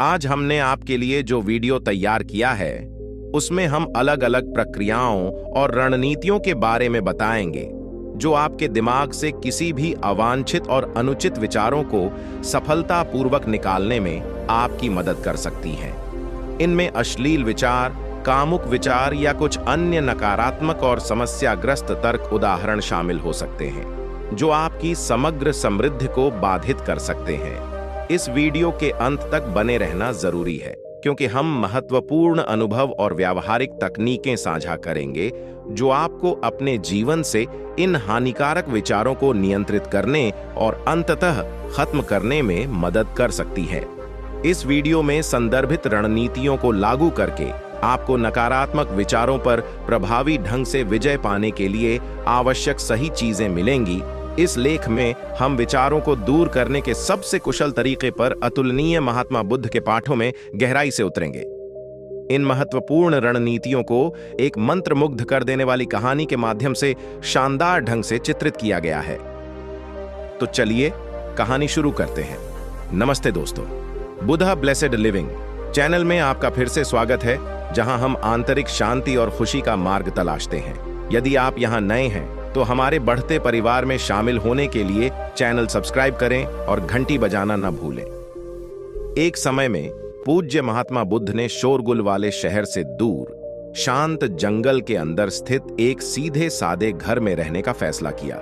आज हमने आपके लिए जो वीडियो तैयार किया है उसमें हम अलग अलग प्रक्रियाओं और रणनीतियों के बारे में बताएंगे जो आपके दिमाग से किसी भी अवांछित और अनुचित विचारों को सफलतापूर्वक निकालने में आपकी मदद कर सकती हैं। इनमें अश्लील विचार, कामुक विचार या कुछ अन्य नकारात्मक और समस्याग्रस्त तर्क उदाहरण शामिल हो सकते हैं जो आपकी समग्र समृद्धि को बाधित कर सकते हैं। इस वीडियो के अंत तक बने रहना जरूरी है क्योंकि हम महत्वपूर्ण अनुभव और व्यावहारिक तकनीकें साझा करेंगे जो आपको अपने जीवन से इन हानिकारक विचारों को नियंत्रित करने और अंततः खत्म करने में मदद कर सकती है। इस वीडियो में संदर्भित रणनीतियों को लागू करके आपको नकारात्मक विचारों पर प्रभावी ढंग से विजय पाने के लिए आवश्यक सही चीजें मिलेंगी। इस लेख में हम विचारों को दूर करने के सबसे कुशल तरीके पर अतुलनीय महात्मा बुद्ध के पाठों में गहराई से उतरेंगे। इन महत्वपूर्ण रणनीतियों को एक मंत्रमुग्ध कर देने वाली कहानी के माध्यम से शानदार ढंग से चित्रित किया गया है। तो चलिए कहानी शुरू करते हैं। नमस्ते दोस्तों, बुद्धा ब्लेसेड लिविंग चैनल में आपका फिर से स्वागत है, जहां हम आंतरिक शांति और खुशी का मार्ग तलाशते हैं। यदि आप यहां नए हैं तो हमारे बढ़ते परिवार में शामिल होने के लिए चैनल सब्सक्राइब करें और घंटी बजाना न भूलें। एक समय में पूज्य महात्मा बुद्ध ने शोरगुल वाले शहर से दूर शांत जंगल के अंदर स्थित एक सीधे सादे घर में रहने का फैसला किया।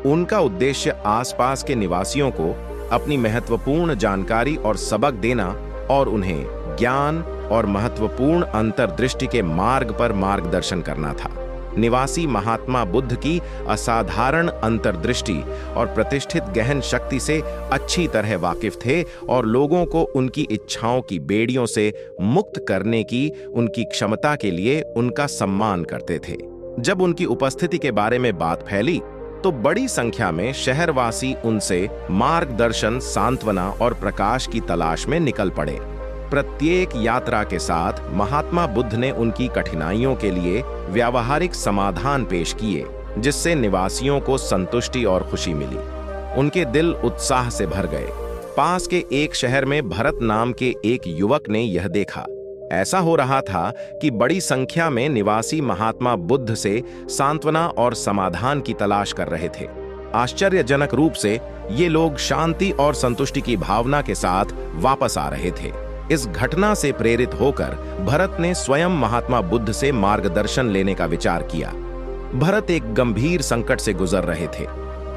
उनका उद्देश्य आसपास के निवासियों को अपनी महत्वपूर्ण जानकारी और सबक देना और उन्हें ज्ञान और महत्वपूर्ण अंतर्दृष्टि के मार्ग पर मार्गदर्शन करना था। निवासी महात्मा बुद्ध की असाधारण अंतर्दृष्टि और प्रतिष्ठित गहन शक्ति से अच्छी तरह वाकिफ थे और लोगों को उनकी इच्छाओं की बेड़ियों से मुक्त करने की उनकी क्षमता के लिए उनका सम्मान करते थे। जब उनकी उपस्थिति के बारे में बात फैली तो बड़ी संख्या में शहरवासी उनसे मार्गदर्शन, सांत्वना और प्रकाश की तलाश में निकल पड़े। प्रत्येक यात्रा के साथ महात्मा बुद्ध ने उनकी कठिनाइयों के लिए व्यावहारिक समाधान पेश किए, जिससे निवासियों को संतुष्टि और खुशी मिली। उनके दिल उत्साह से भर गए। पास के एक शहर में भरत नाम के एक युवक ने यह देखा। ऐसा हो रहा था कि बड़ी संख्या में निवासी महात्मा बुद्ध से सांत्वना और समाधान की तलाश कर रहे थे। आश्चर्यजनक रूप से ये लोग शांति और संतुष्टि की भावना के साथ वापस आ रहे थे। इस घटना से प्रेरित होकर भरत ने स्वयं महात्मा बुद्ध से मार्गदर्शन लेने का विचार किया। भरत एक गंभीर संकट से गुजर रहे थे।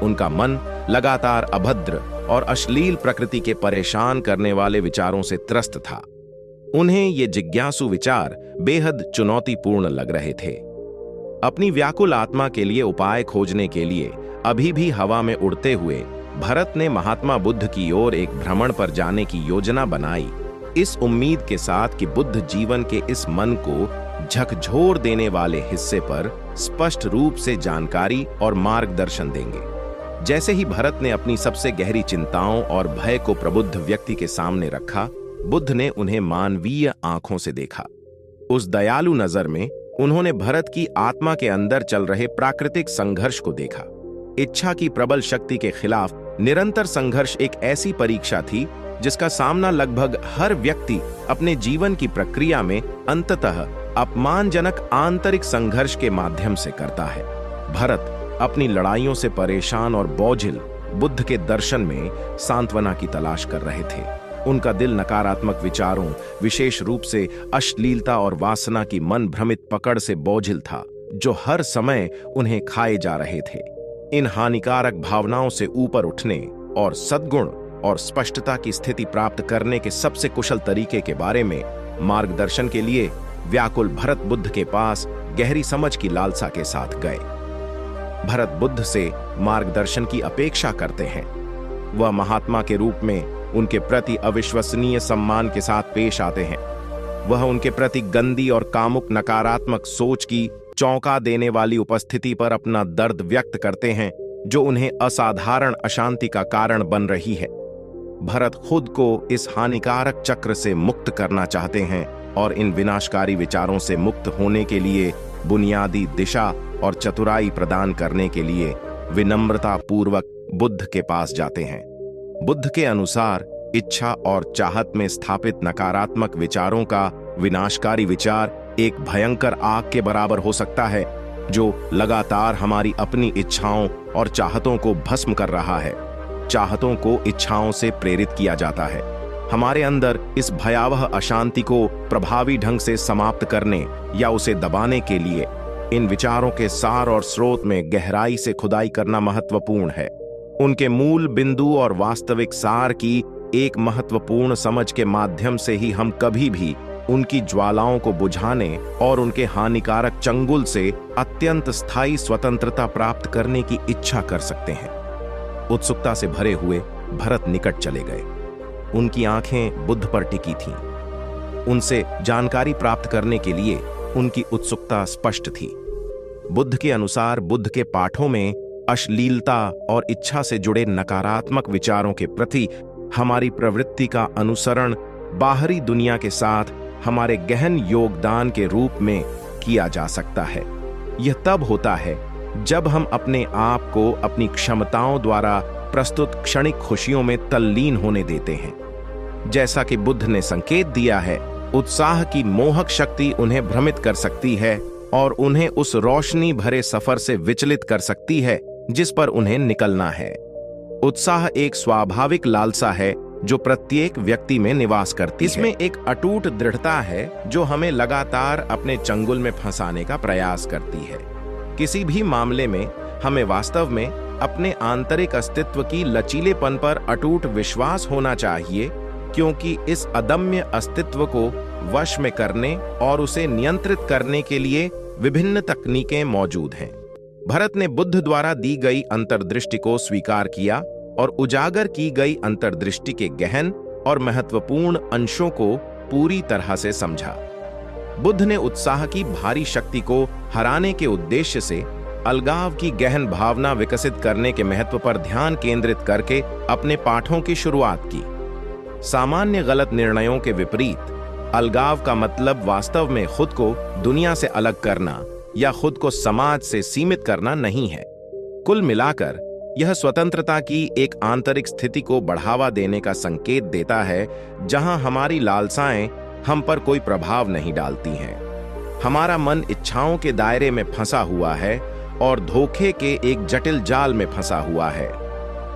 उनका मन लगातार अभद्र और अश्लील प्रकृति के परेशान करने वाले विचारों से त्रस्त था। उन्हें ये जिज्ञासु विचार बेहद चुनौतीपूर्ण लग रहे थे। अपनी व्याकुल आत्मा के लिए उपाय खोजने के लिए अभी भी हवा में उड़ते हुए भरत ने महात्मा बुद्ध की ओर एक भ्रमण पर जाने की योजना बनाई, इस उम्मीद के साथ कि बुद्ध जीवन के इस मन को झकझोर देने वाले हिस्से पर स्पष्ट रूप से जानकारी और मार्गदर्शन देंगे। जैसे ही भरत ने अपनी सबसे गहरी चिंताओं और भय को प्रबुद्ध व्यक्ति के सामने रखा, बुद्ध ने उन्हें मानवीय आंखों से देखा। उस दयालु नजर में उन्होंने भरत की आत्मा के अंदर चल रहे प्राकृतिक संघर्ष को देखा। इच्छा की प्रबल शक्ति के खिलाफ निरंतर संघर्ष एक ऐसी परीक्षा थी जिसका सामना लगभग हर व्यक्ति अपने जीवन की प्रक्रिया में अंततः अपमानजनक आंतरिक संघर्ष के माध्यम से करता है। भरत अपनी लड़ाइयों से परेशान और बोझिल बुद्ध के दर्शन में सांत्वना की तलाश कर रहे थे। उनका दिल नकारात्मक विचारों, विशेष रूप से अश्लीलता और वासना की मन भ्रमित पकड़ से बोझिल था, जो हर समय उन्हें खाए जा रहे थे। इन हानिकारक भावनाओं से ऊपर उठने और सद्गुण और स्पष्टता की स्थिति प्राप्त करने के सबसे कुशल तरीके के बारे में मार्गदर्शन के लिए व्याकुल भरत बुद्ध के पास गहरी समझ की लालसा के साथ गए। भरत बुद्ध से मार्गदर्शन की अपेक्षा करते हैं। वह महात्मा के रूप में उनके प्रति अविश्वसनीय सम्मान के साथ पेश आते हैं। वह उनके प्रति गंदी और कामुक नकारात्मक सोच की चौंका देने वाली उपस्थिति पर अपना दर्द व्यक्त करते हैं, जो उन्हें असाधारण अशांति का कारण बन रही है। भरत खुद को इस हानिकारक चक्र से मुक्त करना चाहते हैं और इन विनाशकारी विचारों से मुक्त होने के लिए बुनियादी दिशा और चतुराई प्रदान करने के लिए विनम्रता पूर्वक बुद्ध के पास जाते हैं। बुद्ध के अनुसार इच्छा और चाहत में स्थापित नकारात्मक विचारों का विनाशकारी विचार एक भयंकर आग के बराबर हो सकता है, जो लगातार हमारी अपनी इच्छाओं और चाहतों को भस्म कर रहा है। चाहतों को इच्छाओं से प्रेरित किया जाता है। हमारे अंदर इस भयावह अशांति को प्रभावी ढंग से समाप्त करने या उसे दबाने के लिए इन विचारों के सार और स्रोत में गहराई से खुदाई करना महत्वपूर्ण है। उनके मूल बिंदु और वास्तविक सार की एक महत्वपूर्ण समझ के माध्यम से ही हम कभी भी उनकी ज्वालाओं को बुझाने और उनके हानिकारक चंगुल से अत्यंत स्थायी स्वतंत्रता प्राप्त करने की इच्छा कर सकते हैं। उत्सुकता से भरे हुए भरत निकट चले गए। उनकी आंखें बुद्ध पर टिकी थीं। उनसे जानकारी प्राप्त करने के लिए उनकी उत्सुकता स्पष्ट थी। बुद्ध के अनुसार बुद्ध के पाठों में अश्लीलता और इच्छा से जुड़े नकारात्मक विचारों के प्रति हमारी प्रवृत्ति का अनुसरण बाहरी दुनिया के साथ हमारे गहन योगदान के रूप में किया जा सकता है। यह तब होता है जब हम अपने आप को अपनी क्षमताओं द्वारा प्रस्तुत क्षणिक खुशियों में तल्लीन होने देते हैं। जैसा कि बुद्ध ने संकेत दिया है, उत्साह की मोहक शक्ति उन्हें भ्रमित कर सकती है और उन्हें उस रोशनी भरे सफर से विचलित कर सकती है जिस पर उन्हें निकलना है। उत्साह एक स्वाभाविक लालसा है जो प्रत्येक व्यक्ति में निवास करती है। इसमें एक अटूट दृढ़ता है जो हमें लगातार अपने चंगुल में फंसाने का प्रयास करती है। किसी भी मामले में हमें वास्तव में अपने आंतरिक अस्तित्व की लचीलेपन पर अटूट विश्वास होना चाहिए, क्योंकि इस अदम्य अस्तित्व को वश में करने और उसे नियंत्रित करने के लिए विभिन्न तकनीकें मौजूद हैं। भरत ने बुद्ध द्वारा दी गई अंतर्दृष्टि को स्वीकार किया और उजागर की गई अंतर्दृष्टि के गहन और महत्वपूर्ण अंशों को पूरी तरह से समझा। बुद्ध ने उत्साह की भारी शक्ति को हराने के उद्देश्य से अलगाव की गहन भावना विकसित करने के महत्व पर ध्यान केंद्रित करके अपने पाठों की शुरुआत की। सामान्य गलत निर्णयों के विपरीत अलगाव का मतलब वास्तव में खुद को दुनिया से अलग करना या खुद को समाज से सीमित करना नहीं है। कुल मिलाकर यह स्वतंत्रता की एक आंतरिक स्थिति को बढ़ावा देने का संकेत देता है, जहां हमारी लालसाएं हम पर कोई प्रभाव नहीं डालती हैं। हमारा मन इच्छाओं के दायरे में फंसा हुआ है और धोखे के एक जटिल जाल में फंसा हुआ है।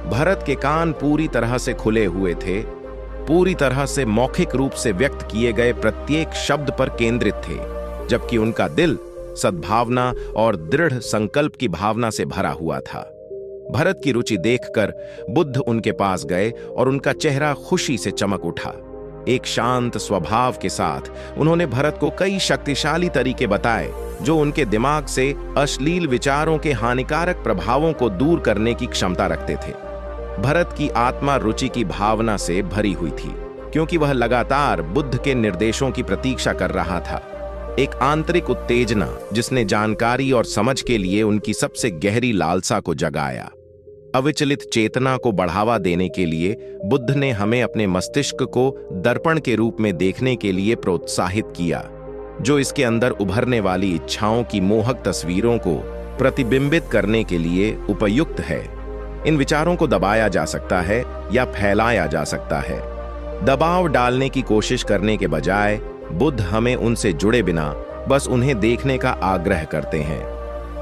भरत के कान पूरी तरह से खुले हुए थे, पूरी तरह से मौखिक रूप से व्यक्त किए गए प्रत्येक शब्द पर केंद्रित थे, जबकि उनका दिल सद्भावना और दृढ़ संकल्प की भावना से भरा हुआ था। भरत की रुचि देखकर बुद्ध उनके पास गए और उनका चेहरा खुशी से चमक उठा। एक शांत स्वभाव के साथ उन्होंने भरत को कई शक्तिशाली तरीके बताए जो उनके दिमाग से अश्लील विचारों के हानिकारक प्रभावों को दूर करने की क्षमता रखते थे। भरत की आत्मा रुचि की भावना से भरी हुई थी, क्योंकि वह लगातार बुद्ध के निर्देशों की प्रतीक्षा कर रहा था। एक आंतरिक उत्तेजना जिसने जानकारी और समझ के लिए उनकी सबसे गहरी लालसा को जगाया। अविचलित चेतना को बढ़ावा देने के लिए बुद्ध ने हमें अपने मस्तिष्क को दर्पण के रूप में देखने के लिए प्रोत्साहित किया, जो इसके अंदर उभरने वाली इच्छाओं की मोहक तस्वीरों को प्रतिबिंबित करने के लिए उपयुक्त है। इन विचारों को दबाया जा सकता है या फैलाया जा सकता है। दबाव डालने की कोशिश करने के बजाय बुद्ध हमें उनसे जुड़े बिना बस उन्हें देखने का आग्रह करते हैं।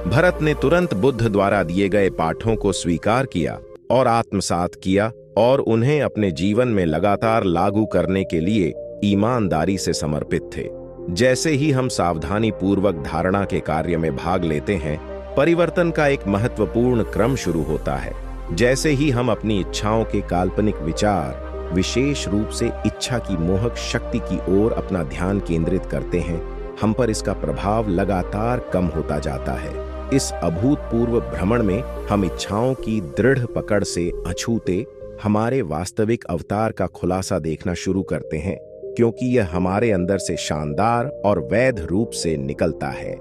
भरत ने तुरंत बुद्ध द्वारा दिए गए पाठों को स्वीकार किया और आत्मसात किया और उन्हें अपने जीवन में लगातार लागू करने के लिए ईमानदारी से समर्पित थे। जैसे ही हम सावधानी पूर्वक धारणा के कार्य में भाग लेते हैं, परिवर्तन का एक महत्वपूर्ण क्रम शुरू होता है। जैसे ही हम अपनी इच्छाओं के काल्पनिक विचार, विशेष रूप से इच्छा की मोहक शक्ति की ओर अपना ध्यान केंद्रित करते हैं, हम पर इसका प्रभाव लगातार कम होता जाता है। इस अभूतपूर्व भ्रमण में हम इच्छाओं की दृढ़ पकड़ से अछूते हमारे वास्तविक अवतार का खुलासा देखना शुरू करते हैं, क्योंकि यह हमारे अंदर से शानदार और वैध रूप से निकलता है।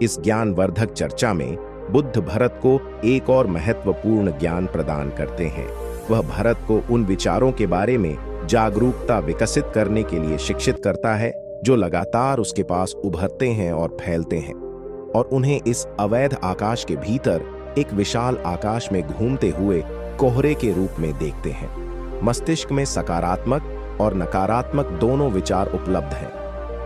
इस ज्ञानवर्धक चर्चा में बुद्ध भरत को एक और महत्वपूर्ण ज्ञान प्रदान करते हैं। वह भरत को उन विचारों के बारे में जागरूकता विकसित करने के लिए शिक्षित करता है जो लगातार उसके पास उभरते हैं और फैलते हैं, और उन्हें इस अवैध आकाश के भीतर एक विशाल आकाश में घूमते हुए कोहरे के रूप में देखते हैं। मस्तिष्क में सकारात्मक और नकारात्मक दोनों विचार उपलब्ध हैं।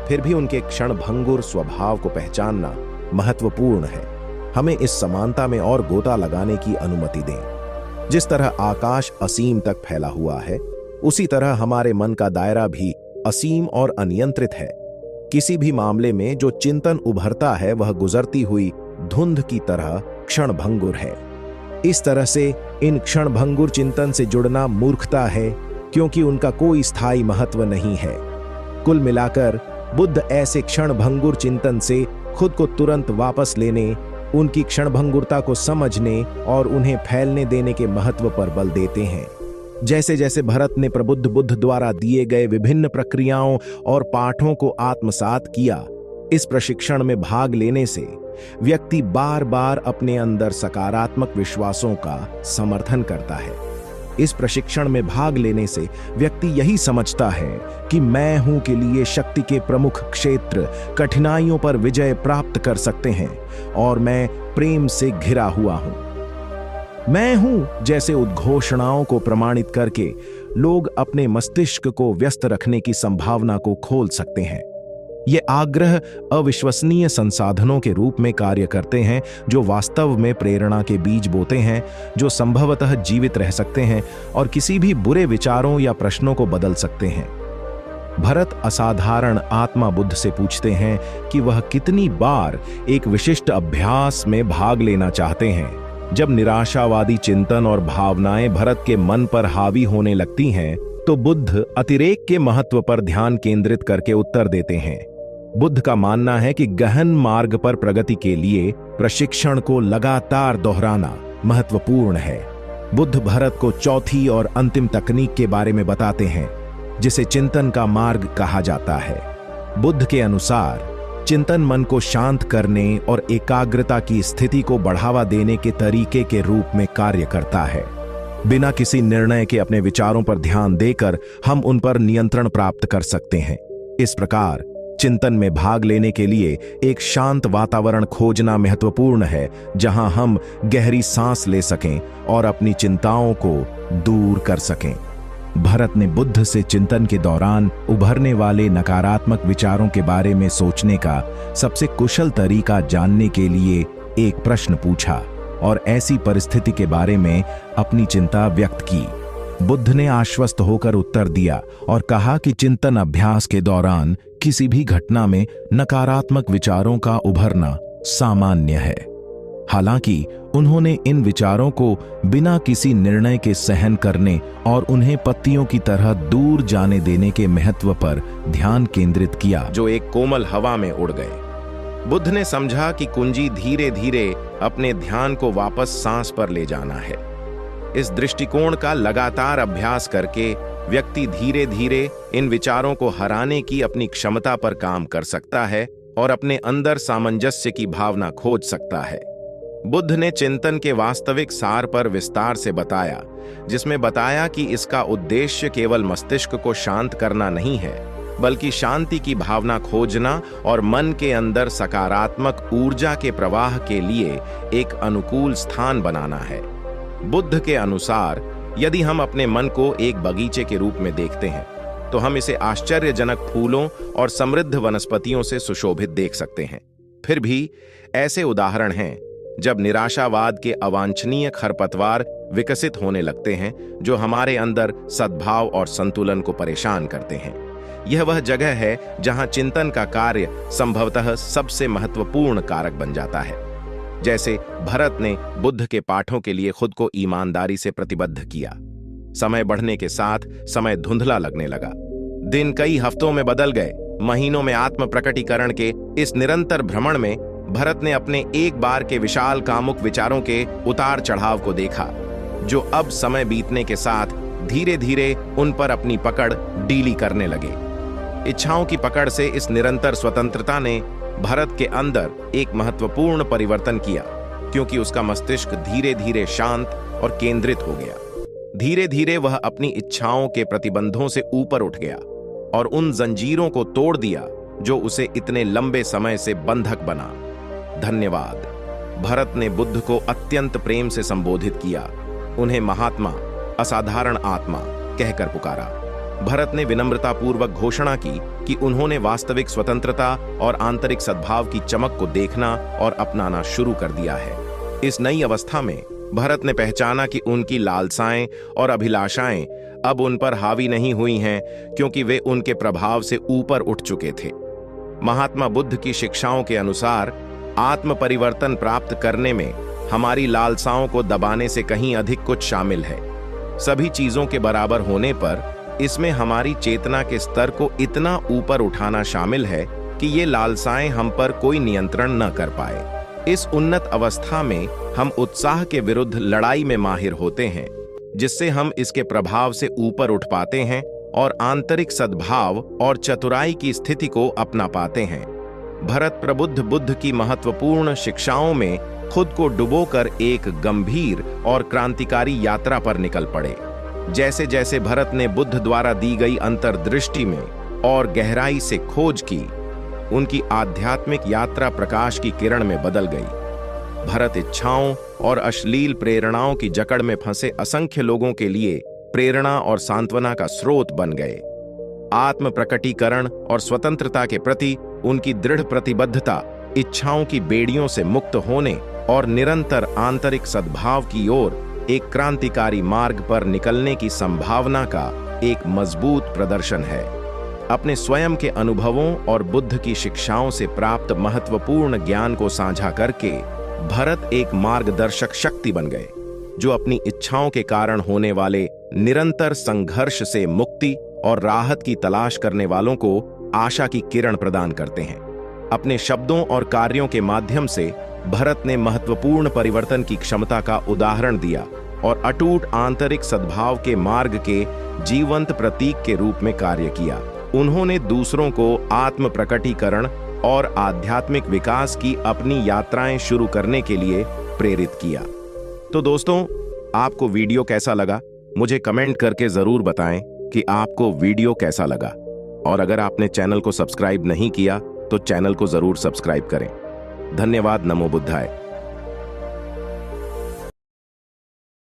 फिर भी उनके क्षणभंगुर स्वभाव को पहचानना महत्वपूर्ण है। हमें इस समानता में और गोता लगाने की अनुमति दें। जिस तरह आकाश असीम तक फैला हुआ है, उसी तरह हमारे मन का दायरा भी असीम और अनियंत्रित है। किसी भी मामले में जो चिंतन उभरता है वह गुजरती हुई धुंध की तरह क्षणभंगुर है। इस तरह से इन क्षणभंगुर चिंतन से जुड़ना मूर्खता है, क्योंकि उनका कोई स्थायी महत्व नहीं है। कुल मिलाकर बुद्ध ऐसे क्षणभंगुर चिंतन से खुद को तुरंत वापस लेने, उनकी क्षणभंगुरता को समझने और उन्हें फैलने देने के महत्व पर बल देते हैं। जैसे जैसे भरत ने प्रबुद्ध बुद्ध द्वारा दिए गए विभिन्न प्रक्रियाओं और पाठों को आत्मसात किया, इस प्रशिक्षण में भाग लेने से व्यक्ति बार बार अपने अंदर सकारात्मक विश्वासों का समर्थन करता है। इस प्रशिक्षण में भाग लेने से व्यक्ति यही समझता है कि मैं हूं के लिए शक्ति के प्रमुख क्षेत्र कठिनाइयों पर विजय प्राप्त कर सकते हैं और मैं प्रेम से घिरा हुआ हूं। मैं हूं जैसे उद्घोषणाओं को प्रमाणित करके लोग अपने मस्तिष्क को व्यस्त रखने की संभावना को खोल सकते हैं। ये आग्रह अविश्वसनीय संसाधनों के रूप में कार्य करते हैं, जो वास्तव में प्रेरणा के बीज बोते हैं, जो संभवतः जीवित रह सकते हैं और किसी भी बुरे विचारों या प्रश्नों को बदल सकते हैं। भरत असाधारण आत्मा बुद्ध से पूछते हैं कि वह कितनी बार एक विशिष्ट अभ्यास में भाग लेना चाहते हैं। जब निराशावादी चिंतन और भावनाएं भरत के मन पर हावी होने लगती हैं, तो बुद्ध अतिरेक के महत्व पर ध्यान केंद्रित करके उत्तर देते हैं। बुद्ध का मानना है कि गहन मार्ग पर प्रगति के लिए प्रशिक्षण को लगातार दोहराना महत्वपूर्ण है। बुद्ध भरत को चौथी और अंतिम तकनीक के बारे में बताते हैं, जिसे चिंतन का मार्ग कहा जाता है। बुद्ध के अनुसार चिंतन मन को शांत करने और एकाग्रता की स्थिति को बढ़ावा देने के तरीके के रूप में कार्य करता है। बिना किसी निर्णय के अपने विचारों पर ध्यान देकर हम उन पर नियंत्रण प्राप्त कर सकते हैं। इस प्रकार चिंतन में भाग लेने के लिए एक शांत वातावरण खोजना महत्वपूर्ण है, जहां हम गहरी सांस ले सकें और अपनी चिंताओं को दूर कर सकें। भरत ने बुद्ध से चिंतन के दौरान उभरने वाले नकारात्मक विचारों के बारे में सोचने का सबसे कुशल तरीका जानने के लिए एक प्रश्न पूछा और ऐसी परिस्थिति के बारे में अपनी चिंता व्यक्त की। बुद्ध ने आश्वस्त होकर उत्तर दिया और कहा कि चिंतन अभ्यास के दौरान किसी भी घटना में नकारात्मक विचारों का उभरना सामान्य है। हालांकि उन्होंने इन विचारों को बिना किसी निर्णय के सहन करने और उन्हें पत्तियों की तरह दूर जाने देने के महत्व पर ध्यान केंद्रित किया, जो एक कोमल हवा में उड़ गए। बुद्ध ने समझा कि कुंजी धीरे धीरे अपने ध्यान को वापस सांस पर ले जाना है। इस दृष्टिकोण का लगातार अभ्यास करके व्यक्ति धीरे धीरे इन विचारों को हराने की अपनी क्षमता पर काम कर सकता है और अपने अंदर सामंजस्य की भावना खोज सकता है। बुद्ध ने चिंतन के वास्तविक सार पर विस्तार से बताया, जिसमें बताया कि इसका उद्देश्य केवल मस्तिष्क को शांत करना नहीं है, बल्कि शांति की भावना खोजना और मन के अंदर सकारात्मक ऊर्जा के प्रवाह के लिए एक अनुकूल स्थान बनाना है। बुद्ध के अनुसार यदि हम अपने मन को एक बगीचे के रूप में देखते हैं, तो हम इसे आश्चर्यजनक फूलों और समृद्ध वनस्पतियों से सुशोभित देख सकते हैं। फिर भी ऐसे उदाहरण हैं जब निराशावाद के अवांछनीय खरपतवार विकसित होने लगते हैं, जो हमारे अंदर सद्भाव और संतुलन को परेशान करते हैं। यह वह जगह है जहां चिंतन का कार्य संभवतः सबसे महत्वपूर्ण कारक बन जाता है। जैसे भरत ने बुद्ध के पाठों के लिए खुद को ईमानदारी से प्रतिबद्ध किया। समय बढ़ने के साथ समय धुंधला लगने लगा। दिन कई हफ्तों में बदल गए। महीनों में आत्म प्रकटीकरण के इस निरंतर भ्रमण में भरत ने अपने एक बार के विशाल कामुक विचारों के उतार चढ़ाव को देखा, जो अब समय बीतने के साथ धीरे धीरे उन पर अपनी पकड़ ढीली करने लगे। इच्छाओं की पकड़ से इस निरंतर स्वतंत्रता ने भरत के अंदर एक महत्वपूर्ण परिवर्तन किया, क्योंकि उसका मस्तिष्क धीरे धीरे शांत और केंद्रित हो गया। धीरे धीरे वह अपनी इच्छाओं के प्रतिबंधों से ऊपर उठ गया और उन जंजीरों को तोड़ दिया जो उसे इतने लंबे समय से बंधक बना। धन्यवाद। भरत ने बुद्ध को अत्यंत प्रेम से संबोधित किया, उन्हें महात्मा, असाधारण आत्मा कहकर पुकारा। भरत ने विनम्रतापूर्वक घोषणा की कि उन्होंने वास्तविक स्वतंत्रता और आंतरिक सद्भाव की चमक को देखना और अपनाना शुरू कर दिया है। इस नई अवस्था में भरत ने पहचाना कि उनकी लालसाएं और अभिलाषाएं अब उन पर हावी नहीं हुई हैं, क्योंकि वे उनके प्रभाव से ऊपर उठ चुके थे। महात्मा बुद्ध की शिक्षाओं के अनुसार आत्म परिवर्तन प्राप्त करने में हमारी लालसाओं को दबाने से कहीं अधिक कुछ शामिल है। सभी चीजों के बराबर होने पर इसमें हमारी चेतना के स्तर को इतना ऊपर उठाना शामिल है कि ये लालसाएं हम पर कोई नियंत्रण न कर पाए। इस उन्नत अवस्था में हम उत्साह के विरुद्ध लड़ाई में माहिर होते हैं, जिससे हम इसके प्रभाव से ऊपर उठ पाते हैं और आंतरिक सद्भाव और चतुराई की स्थिति को अपना पाते हैं। भरत प्रबुद्ध बुद्ध की महत्वपूर्ण शिक्षाओं में खुद को डुबोकर एक गंभीर और क्रांतिकारी यात्रा पर निकल पड़े। जैसे जैसे भरत ने बुद्ध द्वारा दी गई अंतर्दृष्टि में और गहराई से खोज की, उनकी आध्यात्मिक यात्रा प्रकाश की किरण में बदल गई। भरत इच्छाओं और अश्लील प्रेरणाओं की जकड़ में फंसे असंख्य लोगों के लिए प्रेरणा और सांत्वना का स्रोत बन गए। आत्म प्रकटीकरण और स्वतंत्रता के प्रति उनकी दृढ़ प्रतिबद्धता इच्छाओं की बेड़ियों से मुक्त होने और निरंतर आंतरिक सद्भाव की ओर एक क्रांतिकारी मार्ग पर निकलने की संभावना का एक मजबूत प्रदर्शन है। अपने स्वयं के अनुभवों और बुद्ध की शिक्षाओं से प्राप्त महत्वपूर्ण ज्ञान को साझा करके भरत एक मार्गदर्शक शक्ति बन गए, जो अपनी इच्छाओं के कारण होने वाले निरंतर संघर्ष से मुक्ति और राहत की तलाश करने वालों को आशा की किरण प्रदान करते हैं। अपने शब्दों और कार्यों के माध्यम से भरत ने महत्वपूर्ण परिवर्तन की क्षमता का उदाहरण दिया और अटूट आंतरिक सद्भाव के मार्ग के जीवंत प्रतीक के रूप में कार्य किया। उन्होंने दूसरों को आत्म प्रकटीकरण और आध्यात्मिक विकास की अपनी यात्राएं शुरू करने के लिए प्रेरित किया। तो दोस्तों, आपको वीडियो कैसा लगा? मुझे कमेंट करके जरूर बताएं कि आपको वीडियो कैसा लगा। और अगर आपने चैनल को सब्सक्राइब नहीं किया तो चैनल को जरूर सब्सक्राइब करें। धन्यवाद। नमो बुद्धाय।